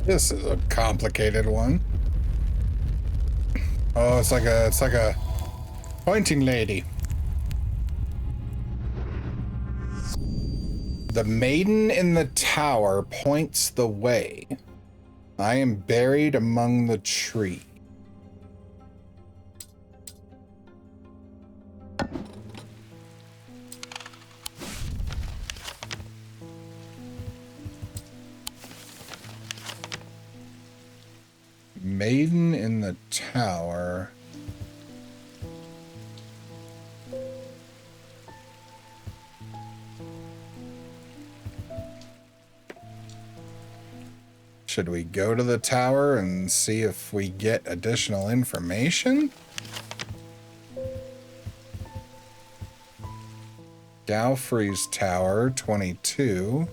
This is a complicated one. Oh, it's like a pointing lady. The maiden in the tower points the way. I am buried among the trees. Maiden in the tower. Should we go to the tower and see if we get additional information? Galfrey's Tower, 22.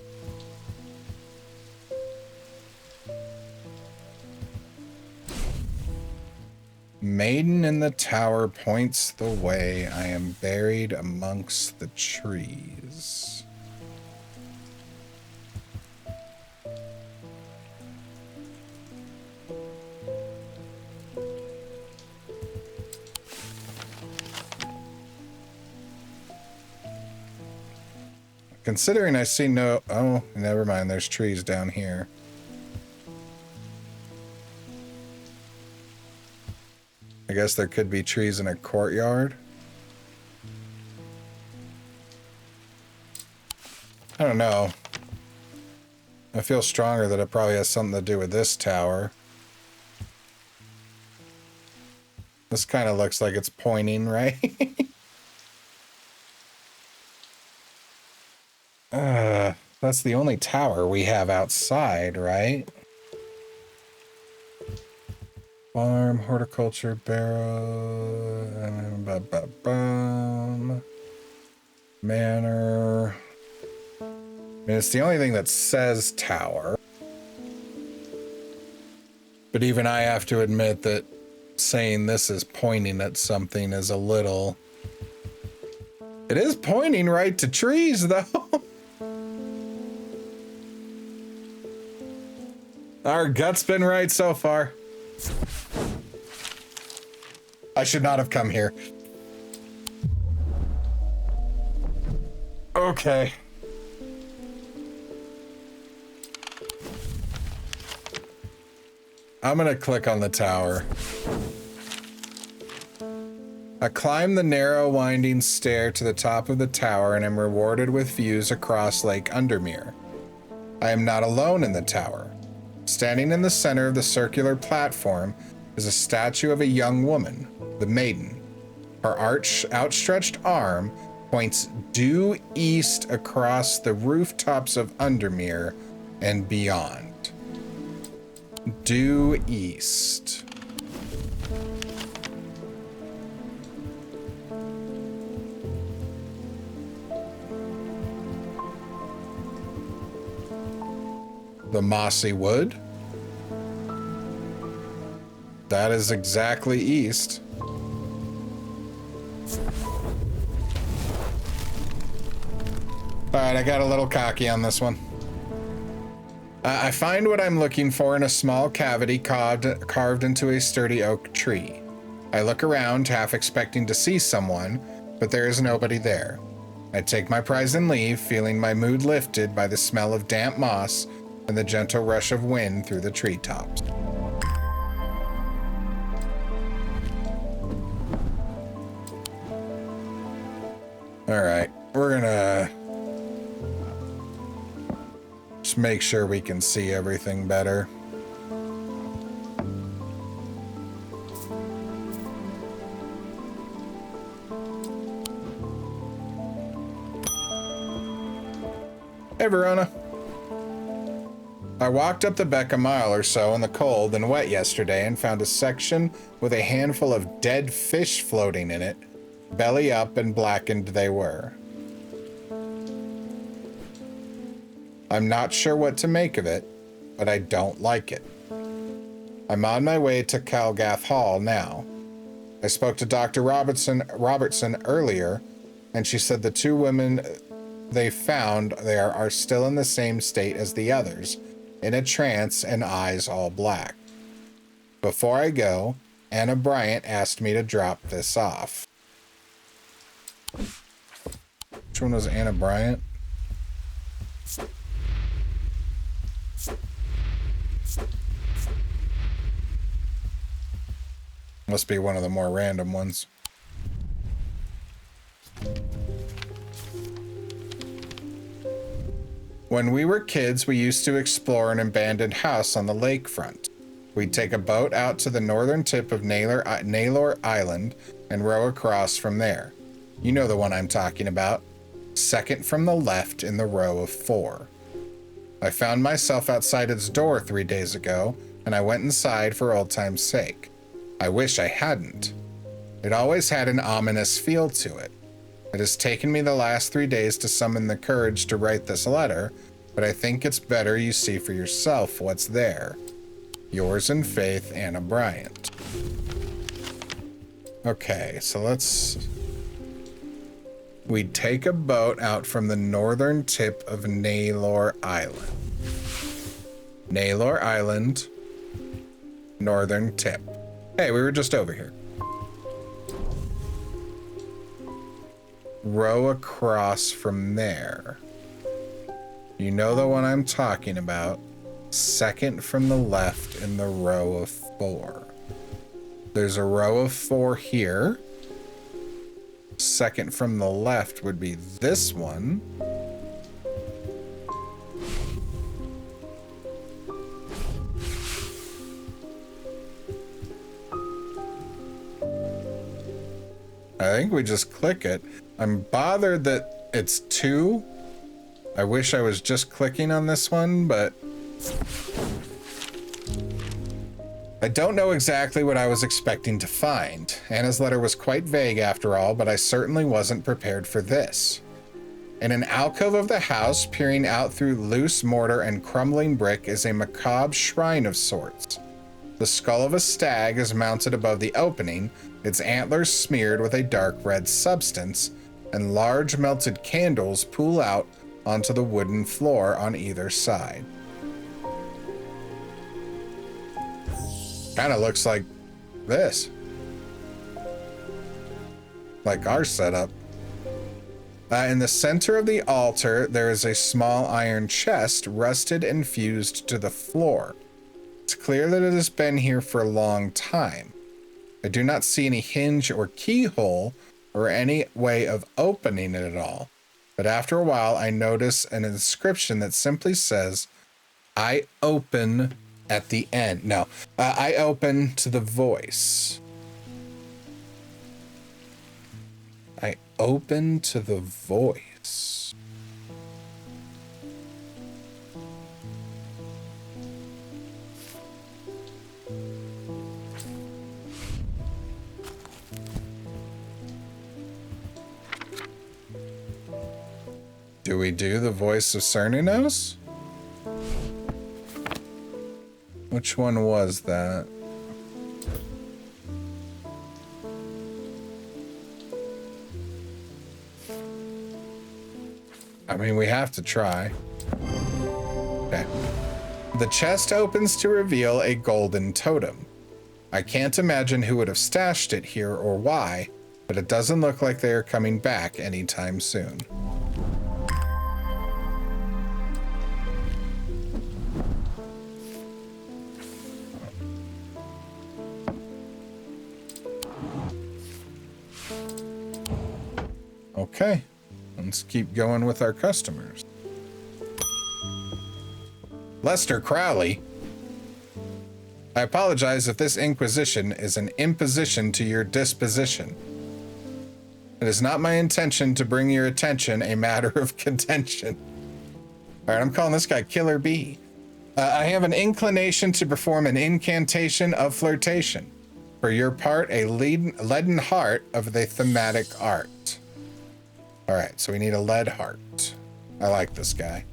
Maiden in the tower points the way. I am buried amongst the trees. Considering I see no... Oh, never mind. There's trees down here. I guess there could be trees in a courtyard. I don't know. I feel stronger that it probably has something to do with this tower. This kind of looks like it's pointing, right? That's the only tower we have outside, right? Farm, horticulture, barrow, manor. I mean, it's the only thing that says tower. But even I have to admit that saying this is pointing at something is a little... It is pointing right to trees, though. Our gut's been right so far. I should not have come here. Okay. I'm gonna click on the tower. I climb the narrow, winding stair to the top of the tower and am rewarded with views across Lake Undermere. I am not alone in the tower. Standing in the center of the circular platform is a statue of a young woman, the maiden. Her outstretched arm points due east across the rooftops of Undermere and beyond. Due east. The mossy wood. That is exactly east. Alright, I got a little cocky on this one. I find what I'm looking for in a small cavity carved into a sturdy oak tree. I look around, half expecting to see someone, but there is nobody there. I take my prize and leave, feeling my mood lifted by the smell of damp moss and the gentle rush of wind through the treetops. All right, we're gonna just make sure we can see everything better. Hey, Verona. I walked up the beck a mile or so in the cold and wet yesterday and found a section with a handful of dead fish floating in it. Belly up and blackened they were. I'm not sure what to make of it, but I don't like it. I'm on my way to Calgath Hall now. I spoke to Dr. Robertson earlier, and she said the two women they found there are still in the same state as the others, in a trance and eyes all black. Before I go, Anna Bryant asked me to drop this off. Which one was Anna Bryant? Must be one of the more random ones. When we were kids, we used to explore an abandoned house on the lakefront. We'd take a boat out to the northern tip of Naylor Island and row across from there. You know the one I'm talking about. Second from the left in the row of 4. I found myself outside its door 3 days ago, and I went inside for old time's sake. I wish I hadn't. It always had an ominous feel to it. It has taken me the last 3 days to summon the courage to write this letter, but I think it's better you see for yourself what's there. Yours in faith, Anna Bryant. Okay, so we take a boat out from the northern tip of Naylor Island. Naylor Island, northern tip. Hey, we were just over here. Row across from there. You know the one I'm talking about. Second from the left in the row of 4. There's a row of 4 here. Second from the left would be this one. I think we just click it. I'm bothered that it's 2. I wish I was just clicking on this one, but I don't know exactly what I was expecting to find. Anna's letter was quite vague after all, but I certainly wasn't prepared for this. In an alcove of the house, peering out through loose mortar and crumbling brick, is a macabre shrine of sorts. The skull of a stag is mounted above the opening, its antlers smeared with a dark red substance, and large melted candles pool out onto the wooden floor on either side. Kind of looks like this. Like our setup. In the center of the altar, there is a small iron chest rusted and fused to the floor. It's clear that it has been here for a long time. I do not see any hinge or keyhole or any way of opening it at all. But after a while, I notice an inscription that simply says, I open at the end. No, I open to the voice. I open to the voice. Do we do the voice of Cernunnos? Which one was that? I mean, we have to try. Okay. The chest opens to reveal a golden totem. I can't imagine who would have stashed it here or why, but it doesn't look like they are coming back anytime soon. Okay, let's keep going with our customers. Lester Crowley. I apologize if this inquisition is an imposition to your disposition. It is not my intention to bring your attention a matter of contention. All right, I'm calling this guy Killer B. I have an inclination to perform an incantation of flirtation. For your part, a leaden heart of the thematic art. All right, so we need a lead heart. I like this guy.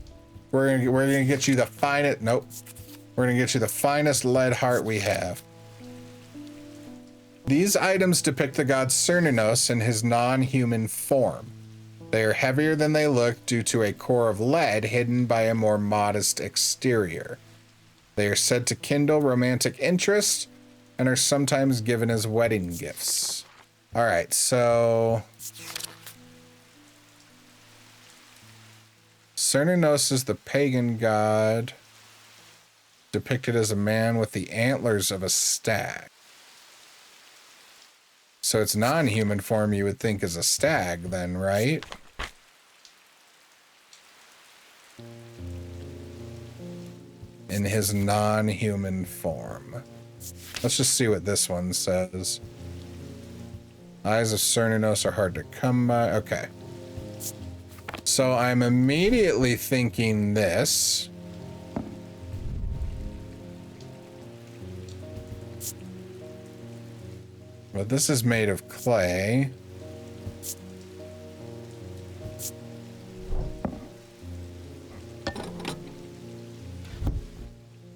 We're gonna get you the finest. Nope. We're gonna get you the finest lead heart we have. These items depict the god Cernunnos in his non-human form. They are heavier than they look due to a core of lead hidden by a more modest exterior. They are said to kindle romantic interest and are sometimes given as wedding gifts. All right, so Cernunnos is the pagan god, depicted as a man with the antlers of a stag. So its non-human form you would think is a stag then, right? In his non-human form. Let's just see what this one says. Eyes of Cernunnos are hard to come by. Okay. So I'm immediately thinking this. But this is made of clay.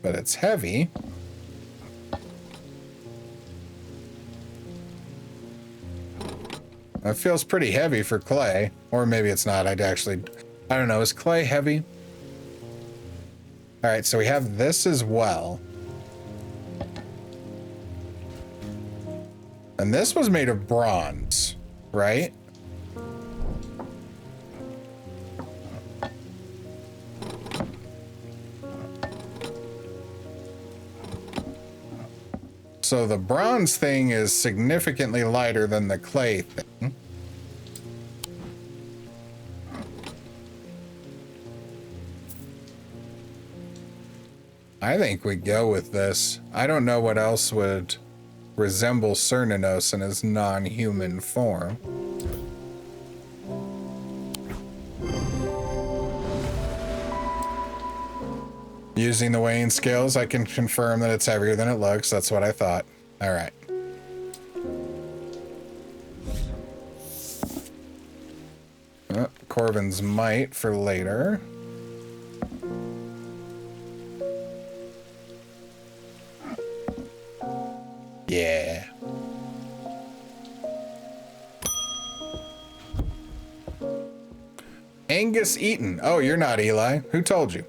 But it's heavy. That feels pretty heavy for clay. Or maybe it's not. I don't know. Is clay heavy? All right, so we have this as well. And this was made of bronze, right? So the bronze thing is significantly lighter than the clay thing. I think we go with this. I don't know what else would resemble Cernunnos in his non-human form. Using the weighing scales, I can confirm that it's heavier than it looks. That's what I thought. All right. Corvin's Might for later. Yeah. Angus Eaton. Oh, you're not Eli. Who told you?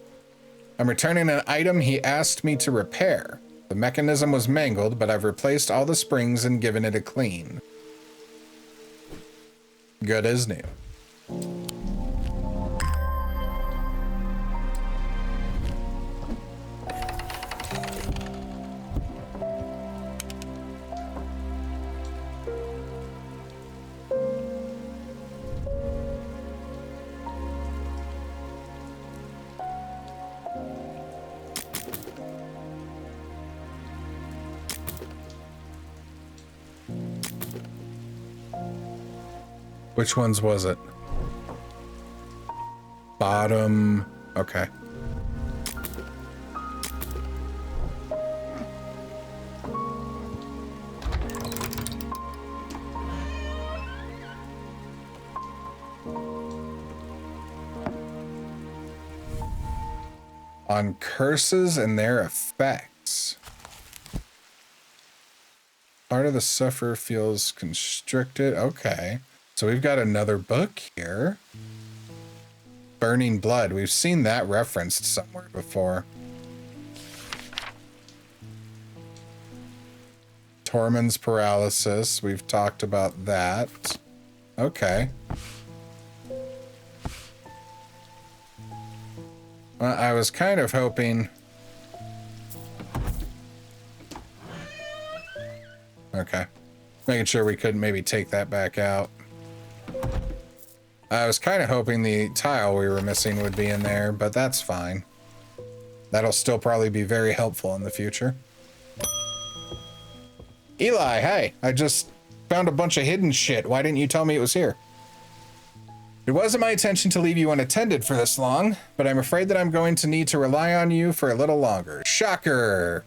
I'm returning an item he asked me to repair. The mechanism was mangled, but I've replaced all the springs and given it a clean. Good as new. Which ones was it? Bottom. Okay. On curses and their effects. Part of the sufferer feels constricted. Okay. So we've got another book here. Burning Blood. We've seen that referenced somewhere before. Tormund's Paralysis. We've talked about that. Okay. Well, I was kind of hoping... Okay. Making sure we couldn't maybe take that back out. I was kind of hoping the tile we were missing would be in there, but that's fine. That'll still probably be very helpful in the future. Eli, hey, I just found a bunch of hidden shit. Why didn't you tell me it was here? It wasn't my intention to leave you unattended for this long, but I'm afraid that I'm going to need to rely on you for a little longer. Shocker!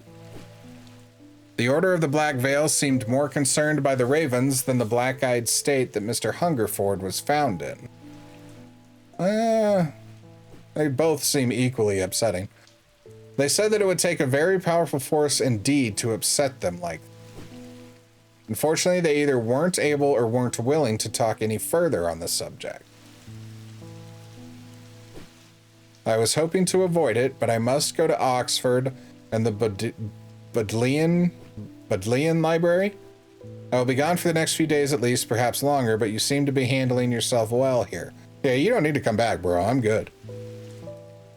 The Order of the Black Veil seemed more concerned by the Ravens than the black-eyed state that Mr. Hungerford was found in. They both seem equally upsetting. They said that it would take a very powerful force indeed to upset them like that. Unfortunately, they either weren't able or weren't willing to talk any further on the subject. I was hoping to avoid it, but I must go to Oxford and the Bodleian Library. I will be gone for the next few days at least, perhaps longer, but you seem to be handling yourself well here. Yeah, you don't need to come back, bro. I'm good.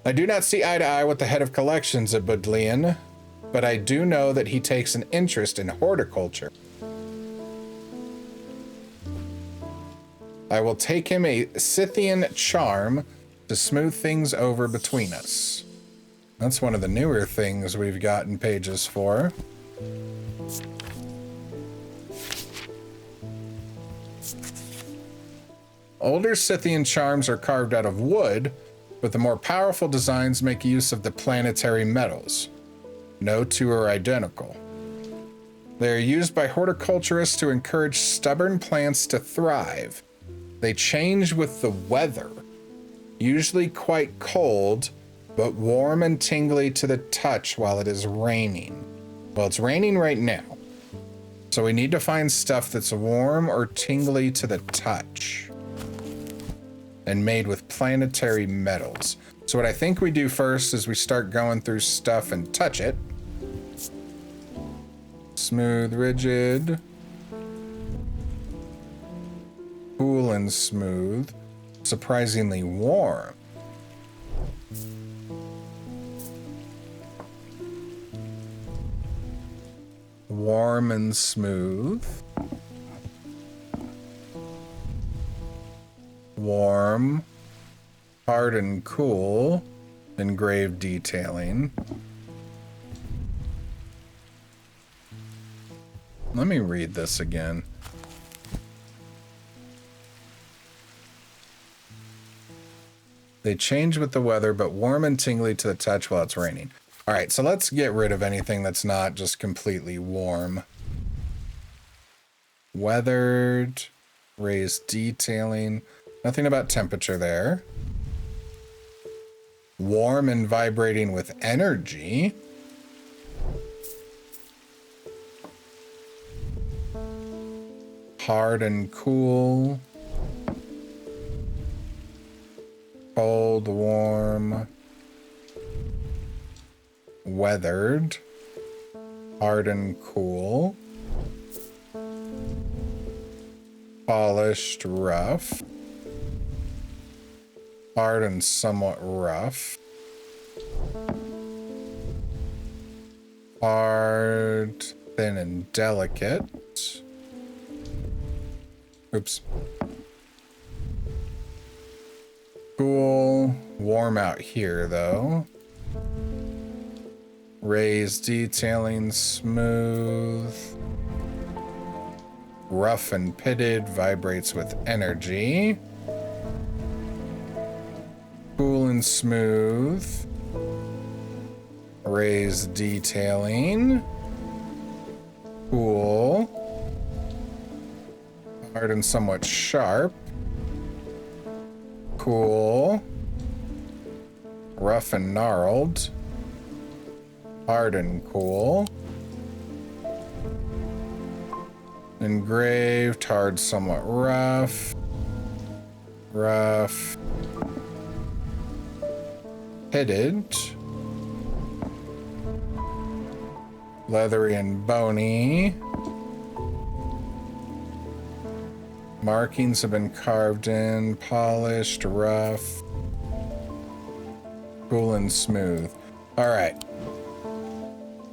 I do not see eye to eye with the head of collections at Bodleian, but I do know that he takes an interest in horticulture. I will take him a Scythian charm to smooth things over between us. That's one of the newer things we've gotten pages for. Older Scythian charms are carved out of wood, but the more powerful designs make use of the planetary metals. No two are identical. They are used by horticulturists to encourage stubborn plants to thrive. They change with the weather, usually quite cold, but warm and tingly to the touch while it is raining. Well, it's raining right now, so we need to find stuff that's warm or tingly to the touch and made with planetary metals. So what I think we do first is we start going through stuff and touch it. Smooth, rigid. Cool and smooth. Surprisingly warm. Warm and smooth. Warm, hard and cool, engraved detailing. Let me read this again. They change with the weather, but warm and tingly to the touch while it's raining. All right, so let's get rid of anything that's not just completely warm. Weathered, raised detailing. Nothing about temperature there. Warm and vibrating with energy. Hard and cool. Cold, warm. Weathered. Hard and cool. Polished, rough. Hard and somewhat rough. Hard, thin and delicate. Oops. Cool. Warm out here, though. Raised detailing, smooth. Rough and pitted, vibrates with energy. Cool and smooth. Raised detailing. Cool. Hard and somewhat sharp. Cool. Rough and gnarled. Hard and cool. Engraved, hard, somewhat rough. Rough. Pitted. Leathery and bony. Markings have been carved in, polished, rough. Cool and smooth. All right.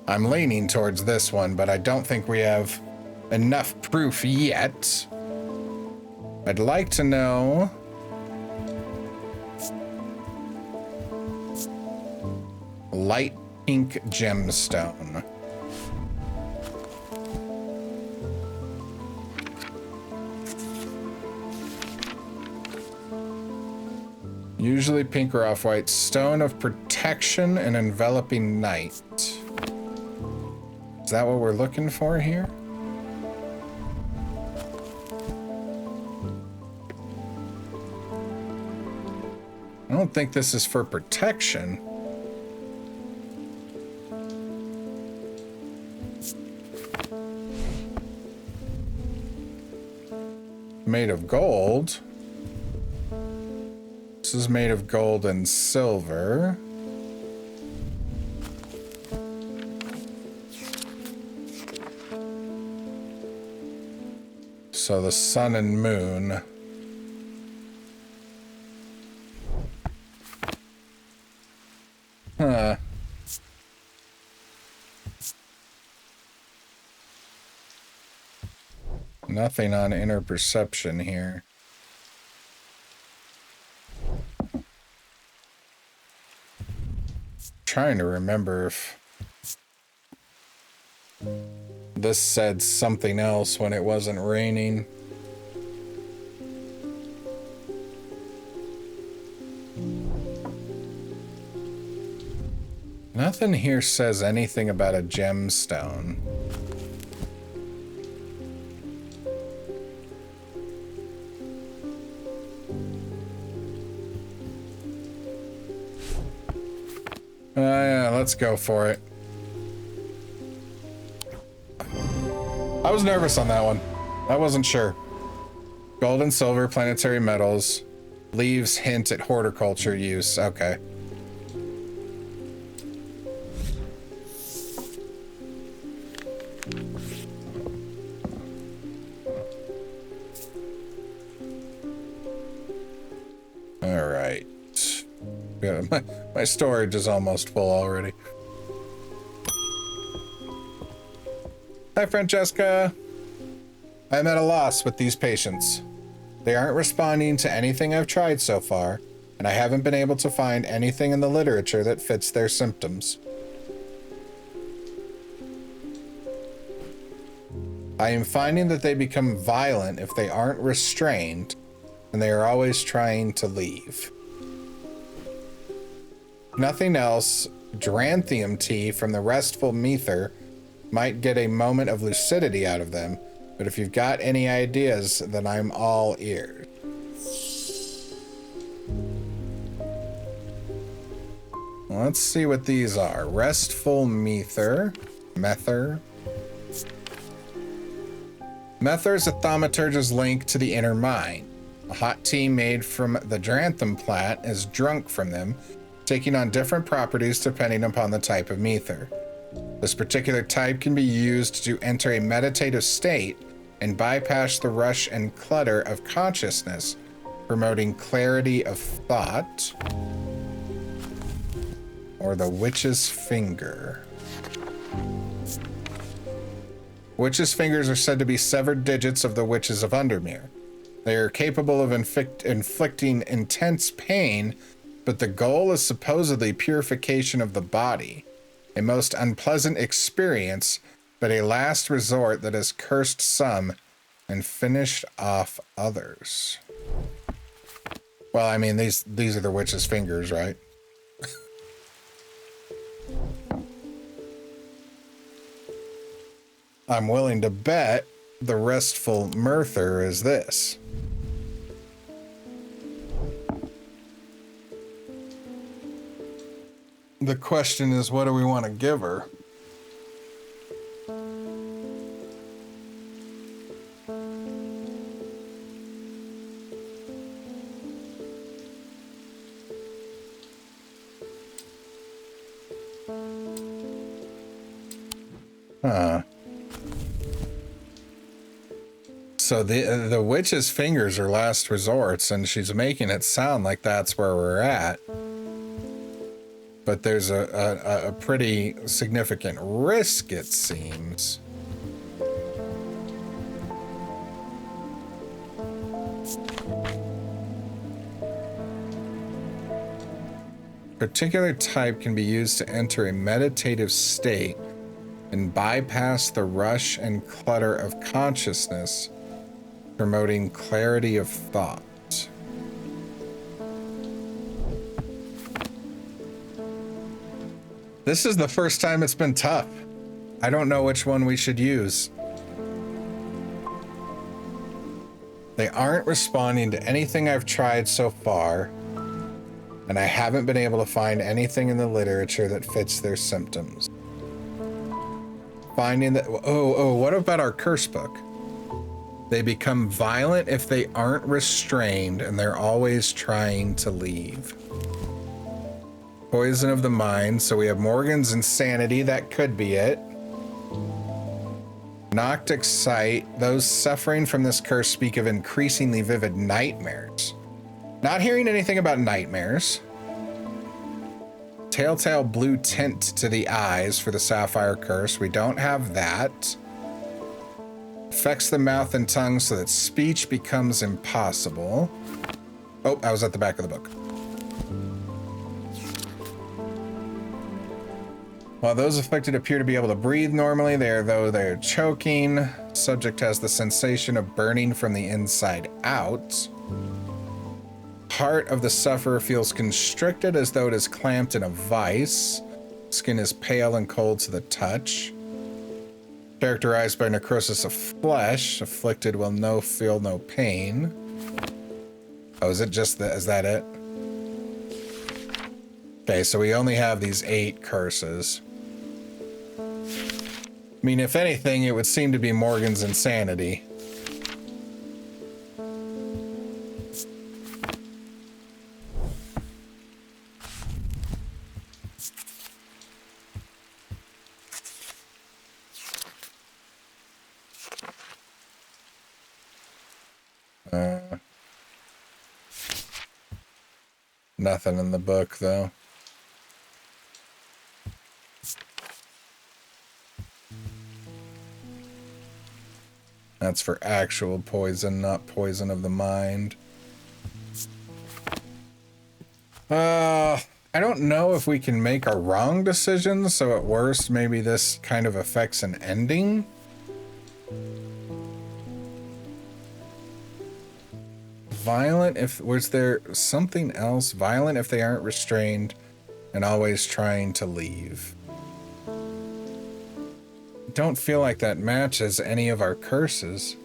I'm leaning towards this one, but I don't think we have enough proof yet. I'd like to know light pink gemstone. Usually pink or off-white. Stone of protection and enveloping night. Is that what we're looking for here? I don't think this is for protection. Made of gold. This is made of gold and silver. So the sun and moon. Huh. Nothing on inner perception here. Trying to remember if this said something else when it wasn't raining. Nothing here says anything about a gemstone. Yeah, let's go for it. I was nervous on that one. I wasn't sure. Gold and silver, planetary metals. Leaves hint at horticulture use. Okay. All right. Yeah, my storage is almost full already. Hi, Francesca. I'm at a loss with these patients. They aren't responding to anything I've tried so far, and I haven't been able to find anything in the literature that fits their symptoms. I am finding that they become violent if they aren't restrained, and they are always trying to leave. Nothing else, Dranthium tea from the restful Mether might get a moment of lucidity out of them, but if you've got any ideas, then I'm all ears. Let's see what these are. Restful Mether. Mether's a thaumaturge's link to the inner mind. A hot tea made from the Dranthium plant is drunk from them, taking on different properties depending upon the type of Mether. This particular type can be used to enter a meditative state and bypass the rush and clutter of consciousness, promoting clarity of thought. Or the Witch's Finger. Witch's fingers are said to be severed digits of the witches of Undermere. They are capable of inflicting intense pain, but the goal is supposedly purification of the body. A most unpleasant experience, but a last resort that has cursed some and finished off others. Well, I mean, these are the witch's fingers, right? I'm willing to bet the restful Mirther is this. The question is, what do we want to give her? Huh. So the witch's fingers are last resorts, and she's making it sound like that's where we're at. But there's a pretty significant risk, it seems. Particular type can be used to enter a meditative state and bypass the rush and clutter of consciousness, promoting clarity of thought. This is the first time it's been tough. I don't know which one we should use. They aren't responding to anything I've tried so far, and I haven't been able to find anything in the literature that fits their symptoms. Finding that, what about our curse book? They become violent if they aren't restrained, and they're always trying to leave. Poison of the mind, so we have Morgan's insanity, that could be it. Noctic sight. Those suffering from this curse speak of increasingly vivid nightmares. Not hearing anything about nightmares. Telltale blue tint to the eyes for the sapphire curse. We don't have that. Affects the mouth and tongue so that speech becomes impossible. Oh, I was at the back of the book. While those afflicted appear to be able to breathe normally, they're choking. Subject has the sensation of burning from the inside out. Heart of the sufferer feels constricted as though it is clamped in a vice. Skin is pale and cold to the touch. Characterized by necrosis of flesh. Afflicted will feel no pain. Oh, is it just that? Is that it? Okay, so we only have these 8 curses. I mean, if anything, it would seem to be Morgan's insanity. Nothing in the book, though. That's for actual poison, not poison of the mind. I don't know if we can make a wrong decision, so at worst, maybe this kind of affects an ending. Violent if, was there something else? Violent if they aren't restrained and always trying to leave. Don't feel like that matches any of our curses.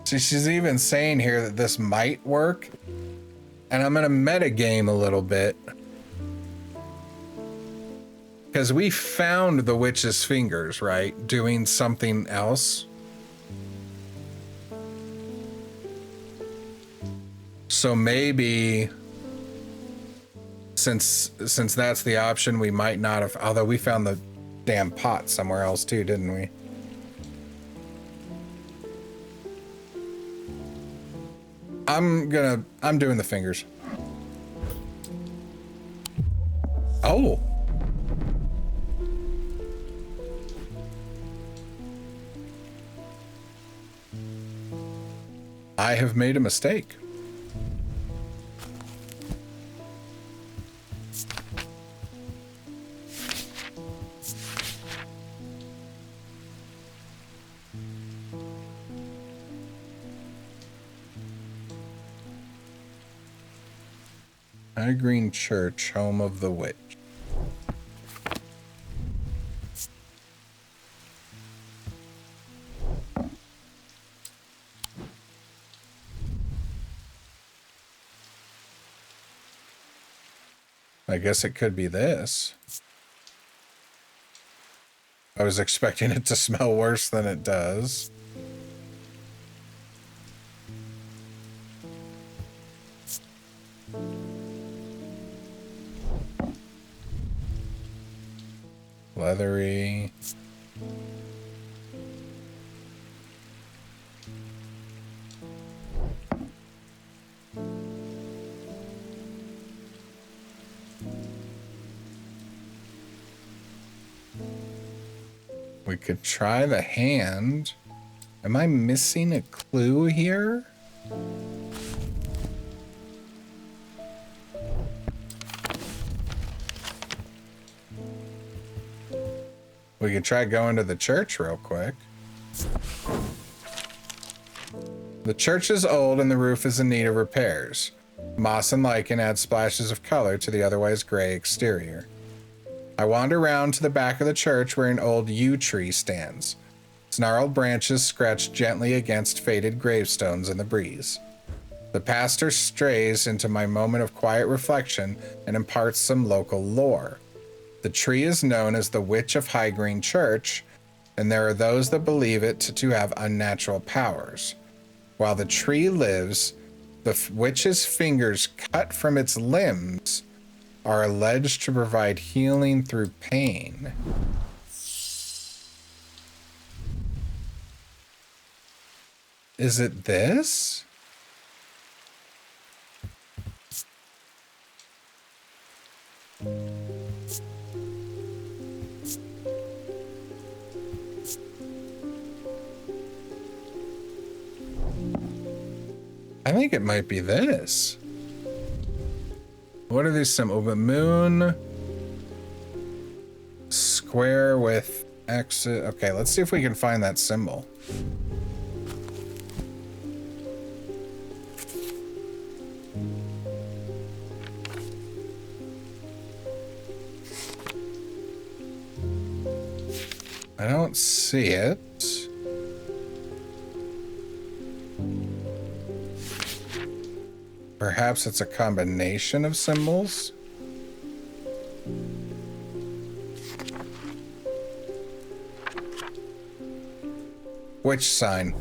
She's even saying here that this might work, and I'm gonna metagame a little bit because we found the witch's fingers, right? Doing something else. So maybe since that's the option, we might not have, although we found the damn pot somewhere else too, didn't we? I'm doing the fingers. Oh. I have made a mistake. High Green Church, home of the witch. I guess it could be this. I was expecting it to smell worse than it does. Leathery. We could try the hand. Am I missing a clue here? We could try going to the church real quick. The church is old and the roof is in need of repairs. Moss and lichen add splashes of color to the otherwise gray exterior. I wander round to the back of the church where an old yew tree stands. Its gnarled branches scratch gently against faded gravestones in the breeze. The pastor strays into my moment of quiet reflection and imparts some local lore. The tree is known as the Witch of High Green Church, and there are those that believe it to have unnatural powers. While the tree lives, the witch's fingers cut from its limbs are alleged to provide healing through pain. Is it this? I think it might be this. What are these symbols? The moon, square with exit. Okay, let's see if we can find that symbol. I don't see it. Perhaps it's a combination of symbols. Which sign?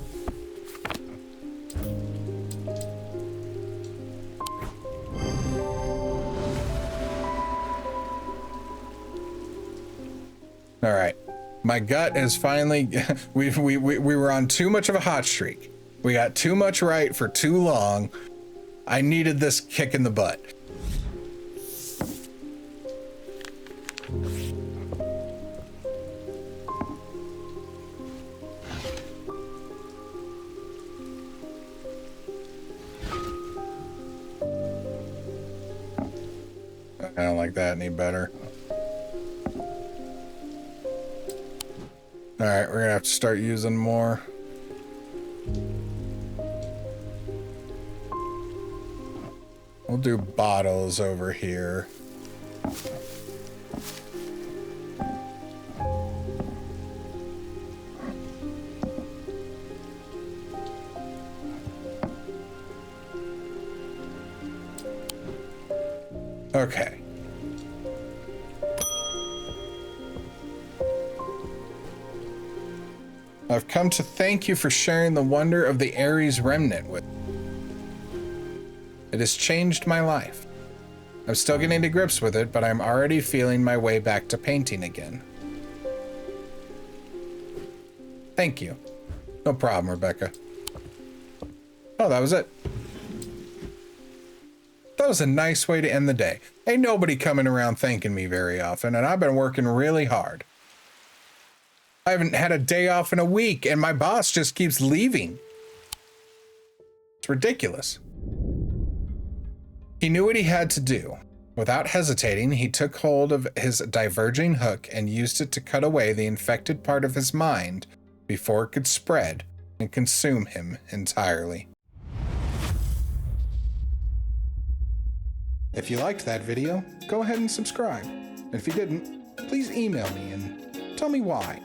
All right. My gut is finally, we were on too much of a hot streak. We got too much right for too long. I needed this kick in the butt. I don't like that any better. All right, we're gonna have to start using more. We'll do bottles over here. Okay. I've come to thank you for sharing the wonder of the Ares remnant with me. It has changed my life. I'm still getting to grips with it, but I'm already feeling my way back to painting again. Thank you. No problem, Rebecca. Oh, that was it. That was a nice way to end the day. Ain't nobody coming around thanking me very often, and I've been working really hard. I haven't had a day off in a week, and my boss just keeps leaving. It's ridiculous. He knew what he had to do. Without hesitating, he took hold of his diverging hook and used it to cut away the infected part of his mind before it could spread and consume him entirely. If you liked that video, go ahead and subscribe. And if you didn't, please email me and tell me why.